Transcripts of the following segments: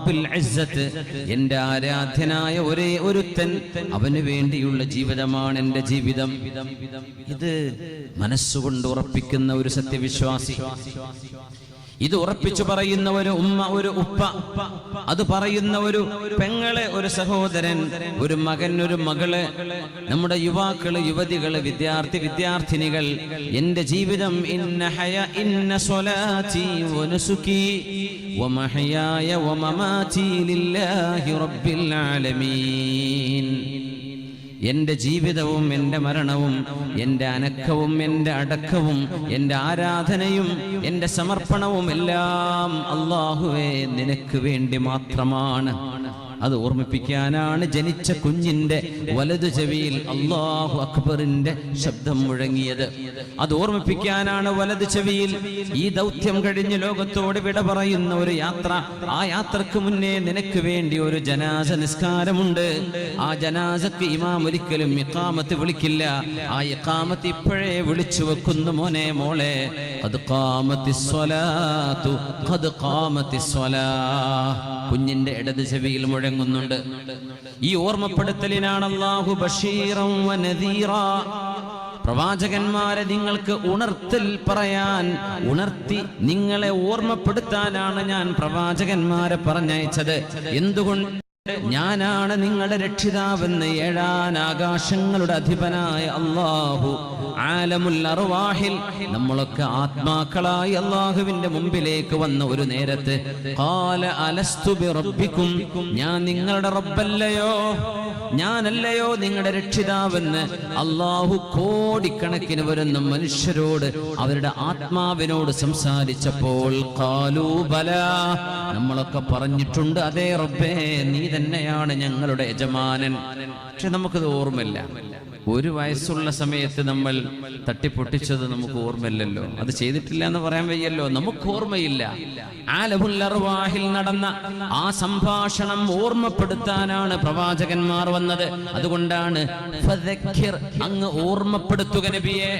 റബ്ബുൽ ഇസ്സത്ത്, എൻ്റെ ആരാധ്യനായ ഒരേ ഒരുത്തൻ, അവന് വേണ്ടിയുള്ള ജീവിതമാണ് എൻ്റെ ജീവിതം. ഇത് മനസ്സുകൊണ്ട് ഉറപ്പിക്കുന്ന ഒരു സത്യവിശ്വാസി, ഇത് ഉറപ്പിച്ചു പറയുന്ന ഒരു ഉമ്മ, ഒരു ഉപ്പ, അത് പറയുന്ന ഒരു പെങ്ങള്, ഒരു സഹോദരൻ, ഒരു മകൻ, ഒരു മകള്, നമ്മുടെ യുവാക്കള്, യുവതികള്, വിദ്യാർത്ഥിനികൾ, എൻ്റെ ജീവിതം ഇന്ന സ്വലാത്തി വനുസുകി വമഹയായ വമമാതി ലില്ലാഹി റബ്ബിൽ ആലമീൻ. എൻ്റെ ജീവിതവും എൻ്റെ മരണവും എൻ്റെ അനക്കവും എൻ്റെ അടക്കവും എൻ്റെ ആരാധനയും എൻ്റെ സമർപ്പണവും എല്ലാം അല്ലാഹുവേ നിനക്ക് വേണ്ടി മാത്രമാണ്. അത് ഓർമ്മിപ്പിക്കാനാണ് ജനിച്ച കുഞ്ഞിന്റെ വലതു ചെവിയിൽ അല്ലാഹു അക്ബറിന്റെ ശബ്ദം മുഴങ്ങിയത്. അത് ഓർമ്മിപ്പിക്കാനാണ് വലതു ചെവിയിൽ ഈ ദൗത്യം കഴിഞ്ഞ് ലോകത്തോട് വിട പറയുന്ന ഒരു യാത്ര. ആ യാത്രക്ക് മുന്നേ നിനക്ക് വേണ്ടി ഒരു ജനാസ നിസ്കാരമുണ്ട്. ആ ജനാസക്ക് ഇമാം ഒരിക്കലും ഇഖാമത്ത് വിളിക്കില്ല. ആ ഇഖാമത്ത് ഇപ്പോഴേ വിളിച്ചു വെക്കുന്നു, മോനെ, മോളെ, ഖദ് ഖാമത്തിസ് സ്വലാത്തു, ഖദ് ഖാമത്തിസ് സ്വലാഹ്. കുഞ്ഞിന്റെ ഇടത് ചെവിയിൽ മുഴങ്ങുന്നുണ്ട്. ഈ ഓർമ്മപ്പെടുത്തലിനാണ് അല്ലാഹു ബശീറൻ വ നദീറാ, പ്രവാചകന്മാരെ നിങ്ങൾക്ക് ഉണർത്തൽ പറയാൻ, ഉണർത്തി നിങ്ങളെ ഓർമ്മപ്പെടുത്താനാണ് ഞാൻ പ്രവാചകന്മാരെ പറഞ്ഞയച്ചത്. എന്തുകൊണ്ട്? ഞാനാണ് നിങ്ങളുടെ രക്ഷിതാവെന്ന് ഏഴാനാകാശങ്ങളുടെ അധിപനായ അല്ലാഹു, ആലമുൽ അർവാഹിൽ, നമ്മളൊക്കെ ആത്മാക്കളായി അല്ലാഹുവിന്റെ മുമ്പിലേക്ക് വന്ന ഒരു നേരത്ത്, ഖാല അലസ്തു ബിറബ്ബിക്കും, ഞാൻ നിങ്ങളുടെ റബ്ബല്ലയോ, ഞാനല്ലയോ നിങ്ങളുടെ രക്ഷിതാവെന്ന് അല്ലാഹു കോടിക്കണക്കിന് വരുന്ന മനുഷ്യരോട്, അവരുടെ ആത്മാവിനോട് സംസാരിച്ചപ്പോൾ ഖാലൂ ബലാ, നമ്മളൊക്കെ പറഞ്ഞിട്ടുണ്ട്, അതേ റബ്ബേ, നീ തന്നെയാണ് ഞങ്ങളുടെ യജമാനൻ. പക്ഷെ നമുക്കത് ഓർമ്മയില്ല. ഒരു വയസ്സുള്ള സമയത്ത് നമ്മൾ തട്ടിപ്പൊട്ടിച്ചത് നമുക്ക് ഓർമ്മയില്ലല്ലോ. അത് ചെയ്തിട്ടില്ല എന്ന് പറയാൻ വയ്യല്ലോ, നമുക്ക് ഓർമ്മയില്ല. ആലമുൽ അർവാഹിൽ നടന്ന ആ സംഭാഷണം ഓർമ്മപ്പെടുത്താനാണ് പ്രവാചകന്മാർ വന്നത്. അതുകൊണ്ടാണ് ഫദക്കിർ, അങ്ങ് ഓർമ്മപ്പെടുത്തുക നബിയെ.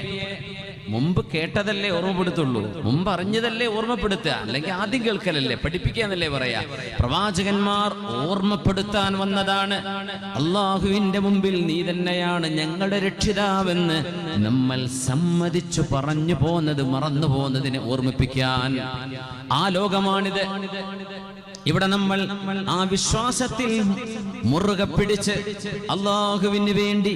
മുമ്പ് കേട്ടതല്ലേ ഓർമ്മപ്പെടുത്തുള്ളൂ, മുമ്പ് അറിഞ്ഞതല്ലേ ഓർമ്മപ്പെടുത്തുക, അല്ലെങ്കിൽ ആദ്യം കേൾക്കലല്ലേ, പഠിപ്പിക്കാന്നല്ലേ പറയാ. പ്രവാചകന്മാർ ഓർമ്മപ്പെടുത്താൻ വന്നതാണ്. അള്ളാഹുവിന്റെ മുമ്പിൽ നീ തന്നെയാണ് ഞങ്ങളുടെ രക്ഷിതാവെന്ന് നമ്മൾ സമ്മതിച്ചു പറഞ്ഞു പോന്നത്, മറന്നു പോകുന്നതിനെ ഓർമ്മിപ്പിക്കാൻ. ആ ലോകമാണിത്. ഇവിടെ നമ്മൾ ആ വിശ്വാസത്തിൽ മുറുകെ പിടിച്ച് അല്ലാഹുവിന് വേണ്ടി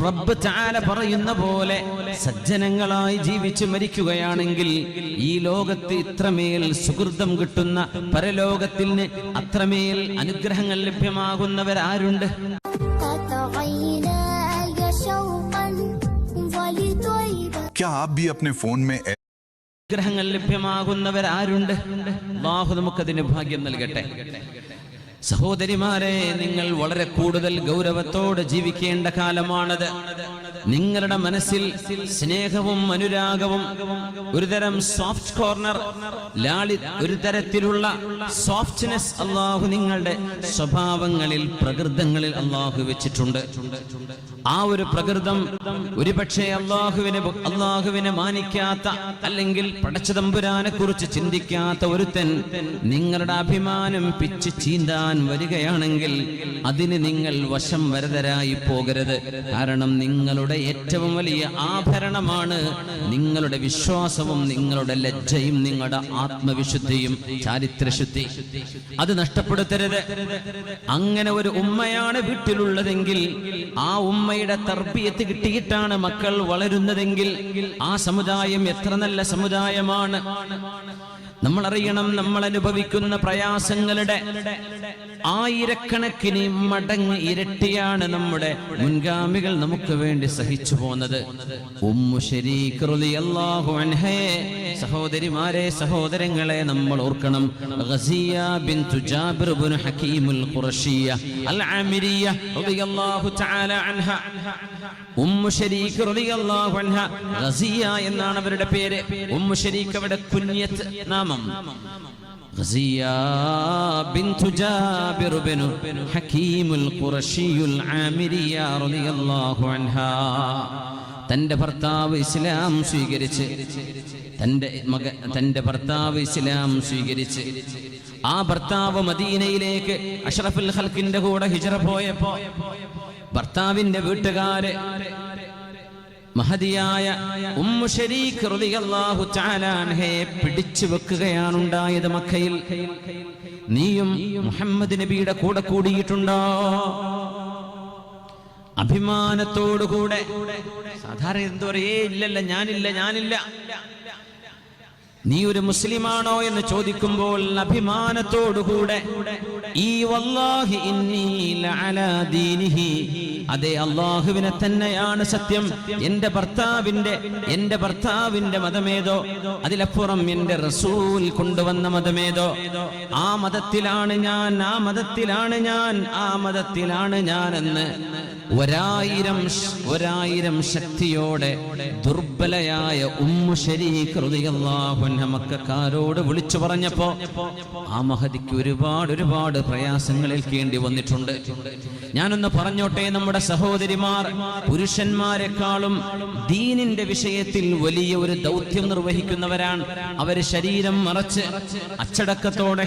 റബ്ബ് തആല പറയുന്ന പോലെ സജ്ജനങ്ങളായി ജീവിച്ച് മരിക്കുകയാണെങ്കിൽ ഈ ലോകത്ത് ഇത്രമേൽ സുകൃതം കിട്ടുന്ന, പരലോകത്തിന് അത്രമേൽ അനുഗ്രഹങ്ങൾ ലഭ്യമാകുന്നവരാരുണ്ട്? क्या आप भी अपने फोन में ഗ്രഹങ്ങൾ ലഭ്യമാകുന്നവരാരുണ്ട്? അല്ലാഹു നമുക്കതിന് ഭാഗ്യം നൽകട്ടെ. സഹോദരിമാരെ, നിങ്ങൾ വളരെ കൂടുതൽ ഗൗരവത്തോടെ ജീവിക്കേണ്ട കാലമാണത്. നിങ്ങളുടെ മനസ്സിൽ സ്നേഹവും അനുരാഗവും, ഒരുതരം സോഫ്റ്റ് കോർണർ, ഒരു തരത്തിലുള്ള സോഫ്റ്റ്നെസ് അല്ലാഹു നിങ്ങളുടെ സ്വഭാവങ്ങളിൽ, പ്രകൃതങ്ങളിൽ അല്ലാഹു വെച്ചിട്ടുണ്ട്. ആ ഒരു പ്രകൃതം ഒരുപക്ഷെ അല്ലാഹുവിനെ മാനിക്കാത്ത, അല്ലെങ്കിൽ പടച്ചതമ്പുരാനെ കുറിച്ച് ചിന്തിക്കാത്ത ഒരുത്തൻ നിങ്ങളുടെ അഭിമാനം പിച്ച് ചീന്താൻ വരികയാണെങ്കിൽ അതിന് നിങ്ങൾ വശം വരതരായി പോകരുത്. കാരണം നിങ്ങളുടെ ഏറ്റവും വലിയ ആഭരണമാണ് നിങ്ങളുടെ വിശ്വാസവും നിങ്ങളുടെ ലജ്ജയും നിങ്ങളുടെ ആത്മവിശുദ്ധിയും ചാരിത്രശുദ്ധി. അത് നഷ്ടപ്പെടുത്തരുത്. അങ്ങനെ ഒരു ഉമ്മയാണ് വീട്ടിലുള്ളതെങ്കിൽ, ആ ഉമ്മയുടെ തർബിയത്ത് കിട്ടിയിട്ടാണ് മക്കൾ വളരുന്നതെങ്കിൽ ആ സമുദായം എത്ര നല്ല സമുദായമാണ്. നമ്മൾ അറിയണം, നമ്മൾ അനുഭവിക്കുന്ന പ്രയാസങ്ങളുടെ ആയിരക്കണക്കിന് മടങ്ങ് ഇരട്ടിയാണ് നമ്മുടെ മുൻഗാമികൾ നമുക്ക് വേണ്ടി സഹിച്ചു പോന്നത്. ഉമ്മു ശരീഖ് റളിയല്ലാഹു അൻഹയെ, സഹോദരിമാരെ, സഹോദരങ്ങളെ, നമ്മൾ ഓർക്കണം. ഗസിയ ബിൻതു ജാബിർ ഇബ്നു ഹകീമുൽ ഖുറശിയ അൽ ആമിരിയ റളിയല്ലാഹു തആല അൻഹ. ഉമ്മു ശരീഖ് റളിയല്ലാഹു അൻഹ, ഗസിയ എന്നാണ് അവരുടെ പേര്. ഉമ്മു ശരീഖ് അവരുടെ കുഞ്ഞത്ത് നാമം. ഗസിയ ബിൻതു ജാബിർ ഇബ്നു ഹകീമുൽ ഖുറശിയുൽ ആമിരിയ റളിയല്ലാഹു അൻഹ. തന്റെ ഭർത്താവ് ഇസ്ലാം സ്വീകരിച്ച് തന്റെ ഭർത്താവ് ഇസ്ലാം സ്വീകരിച്ച് ആ ഭർത്താവ് മദീനയിലേക്ക് അഷ്റഫുൽ ഖൽഖിന്റെ കൂടെ ഹിജ്റ പോയപ്പോ ഭർത്താവിന്റെ വീട്ടുകാര് മഹദിയായ ഉമ്മു ശരീഖ് റളിയല്ലാഹു തആല അൻഹയെ പിടിച്ചു വെക്കുകയാണ് ഉണ്ടായത് മക്കയിൽ. നീയും മുഹമ്മദ് നബിയുടെ കൂടെ കൂടിയിട്ടുണ്ടോ? അഭിമാനത്തോടുകൂടെ. സാധാരണ എന്തോ ഇല്ലല്ല, ഞാനില്ല. നീ ഒരു മുസ്ലിമാണോ എന്ന് ചോദിക്കുമ്പോൾ അഭിമാനത്തോടുകൂടെ ഈ വല്ലാഹി ഇന്നി ലഅലാ ദീനിഹി, അതെ അല്ലാഹുവിനെ തന്നെയാണ് സത്യം. എന്റെ ഭർത്താവിന്റെ മതമേതോ അതിലപ്പുറം എന്റെ റസൂൽ കൊണ്ടുവന്ന മതമേതോ ആ മതത്തിലാണ് ഞാൻ എന്ന് ഒരായിരം ശക്തിയോടെ ദുർബലയായ ഉമ്മു ശരീഖ് റളിയല്ലാഹു അൻഹ മക്കക്കാരോട് വിളിച്ചു പറഞ്ഞപ്പോ ആ മഹദിക്ക് ഒരുപാട് പ്രയാസങ്ങൾ ഏൽക്കേണ്ടി വന്നിട്ടുണ്ട്. ഞാനൊന്ന് പറഞ്ഞോട്ടെ, നമ്മുടെ സഹോദരിമാർ പുരുഷന്മാരെക്കാളും ദീനിന്റെ വിഷയത്തിൽ വലിയ ഒരു ദൗത്യം നിർവഹിക്കുന്നവരാണ്. അവര് ശരീരം മറച്ച് അച്ചടക്കത്തോടെ